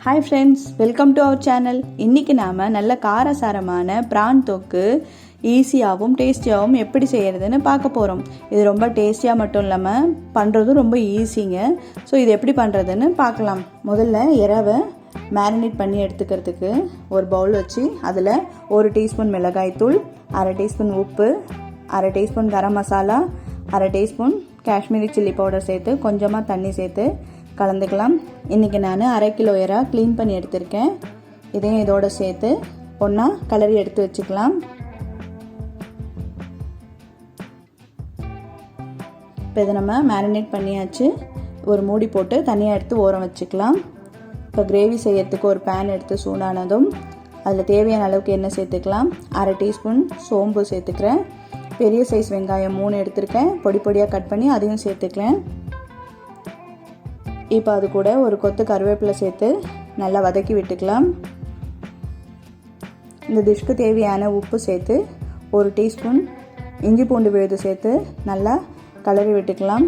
Hi friends, welcome to our channel. இன்றைக்கி நாம் நல்ல காரசாரமான பிரான் தொக்கு ஈஸியாகவும் டேஸ்டியாகவும் எப்படி செய்கிறதுன்னு பார்க்க போகிறோம். இது ரொம்ப டேஸ்டியாக மட்டும் இல்லாமல் பண்ணுறதும் ரொம்ப ஈஸிங்க. ஸோ இது எப்படி பண்ணுறதுன்னு பார்க்கலாம். முதல்ல இறாவை மேரினேட் பண்ணி எடுத்துக்கிறதுக்கு ஒரு பவுல் வச்சு அதில் 1 டீஸ்பூன் மிளகாய்த்தூள், 1/2 டீஸ்பூன் உப்பு, 1/2 teaspoon garam masala, 1/2 teaspoon Kashmiri chilli powder சேர்த்து கொஞ்சமாக தண்ணி சேர்த்து கலந்துக்கலாம். இன்றைக்கி நான் 1/2 கிலோ இறா க்ளீன் பண்ணி எடுத்திருக்கேன். இதையும் இதோடு சேர்த்து ஒன்றா கலரி எடுத்து வச்சுக்கலாம். இப்போ இதை நம்ம மேரினேட் பண்ணியாச்சு. ஒரு மூடி போட்டு தனியாக எடுத்து ஓரம் வச்சுக்கலாம். இப்போ கிரேவி செய்யறதுக்கு ஒரு பேன் எடுத்து சூடானதும் அதில் தேவையான அளவுக்கு எண்ணெய் சேர்த்துக்கலாம். 1/2 டீஸ்பூன் சோம்பு சேர்த்துக்கிறேன். பெரிய சைஸ் வெங்காயம் 3 எடுத்திருக்கேன். பொடி பொடியாக கட் பண்ணி அதையும் சேர்த்துக்கிறேன். இப்போ அது கூட ஒரு கொத்து கருவேப்பிலை சேர்த்து நல்லா வதக்கி விட்டுக்கலாம். இந்த டிஷ்க்கு தேவையான உப்பு சேர்த்து 1 டீஸ்பூன் இஞ்சி பூண்டு விழுது சேர்த்து நல்லா கலரி விட்டுக்கலாம்.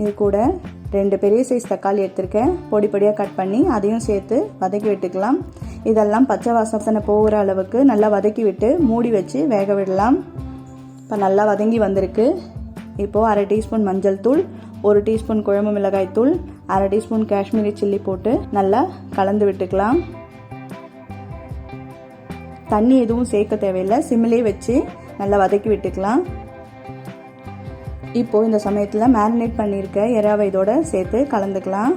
இது கூட 2 பெரிய சைஸ் தக்காளி எடுத்திருக்கேன். பொடி பொடியாக கட் பண்ணி அதையும் சேர்த்து வதக்கி விட்டுக்கலாம். இதெல்லாம் பச்சை வாசனை போகிற அளவுக்கு நல்லா வதக்கி விட்டு மூடி வச்சு வேக விடலாம். இப்போ நல்லா வதங்கி வந்திருக்கு. இப்போது 1/2 டீஸ்பூன் மஞ்சள் தூள், 1 டீஸ்பூன் குழம்பு மிளகாய் தூள், 1/2 டீஸ்பூன் காஷ்மீரி சில்லி போட்டு நல்லா கலந்து விட்டுக்கலாம். தண்ணி எதுவும் சேர்க்க தேவையில்லை, சிம்மிலே வச்சு நல்லா வதக்கி விட்டுக்கலாம். இப்போது இந்த சமயத்தில் மேரினேட் பண்ணியிருக்க இறாவை இதோட சேர்த்து கலந்துக்கலாம்.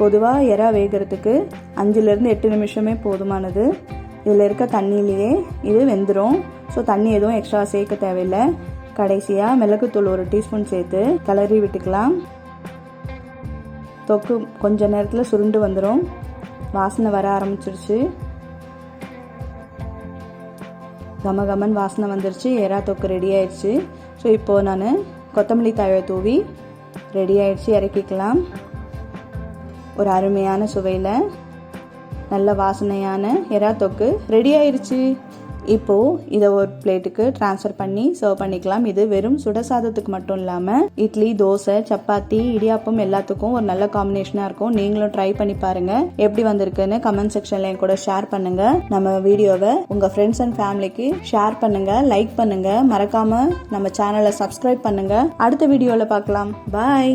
பொதுவாக இறா வேகிறதுக்கு 5லேருந்து 8 நிமிஷமே போதுமானது. இதில் இருக்க தண்ணியிலேயே இது வெந்துடும். ஸோ தண்ணி எதுவும் எக்ஸ்ட்ரா சேர்க்க தேவையில்லை. கடைசியாக மிளகுத்தூள் 1 டீஸ்பூன் சேர்த்து கிளறி விட்டுக்கலாம். தொக்கு கொஞ்ச நேரத்தில் சுருண்டு வந்துடும். வாசனை வர ஆரம்பிச்சிருச்சு. கமகமன் வாசனை வந்துருச்சு. எறா தொக்கு ரெடி ஆயிடுச்சு. ஸோ இப்போது நான் கொத்தமல்லி தழை தூவி ரெடி ஆயிடுச்சு. இறக்கிக்கலாம். ஒரு அருமையான சுவையில் நல்ல வாசனையான எறா தொக்கு ரெடி ஆயிடுச்சு. இப்போது இதை ஒரு பிளேட்டுக்கு ட்ரான்ஸ்ஃபர் பண்ணி சர்வ் பண்ணிக்கலாம். இது வெறும் சுடசாதத்துக்கு மட்டும் இல்லாமல் இட்லி, தோசை, சப்பாத்தி, இடியாப்பம் எல்லாத்துக்கும் ஒரு நல்ல காம்பினேஷனாக இருக்கும். நீங்களும் ட்ரை பண்ணி பாருங்கள். எப்படி வந்திருக்குன்னு கமெண்ட் செக்ஷன்ல என் கூட ஷேர் பண்ணுங்கள். நம்ம வீடியோவை உங்கள் ஃப்ரெண்ட்ஸ் அண்ட் ஃபேமிலிக்கு ஷேர் பண்ணுங்கள், லைக் பண்ணுங்கள். மறக்காமல் நம்ம சேனலை சப்ஸ்கிரைப் பண்ணுங்கள். அடுத்த வீடியோவில் பார்க்கலாம். பாய்.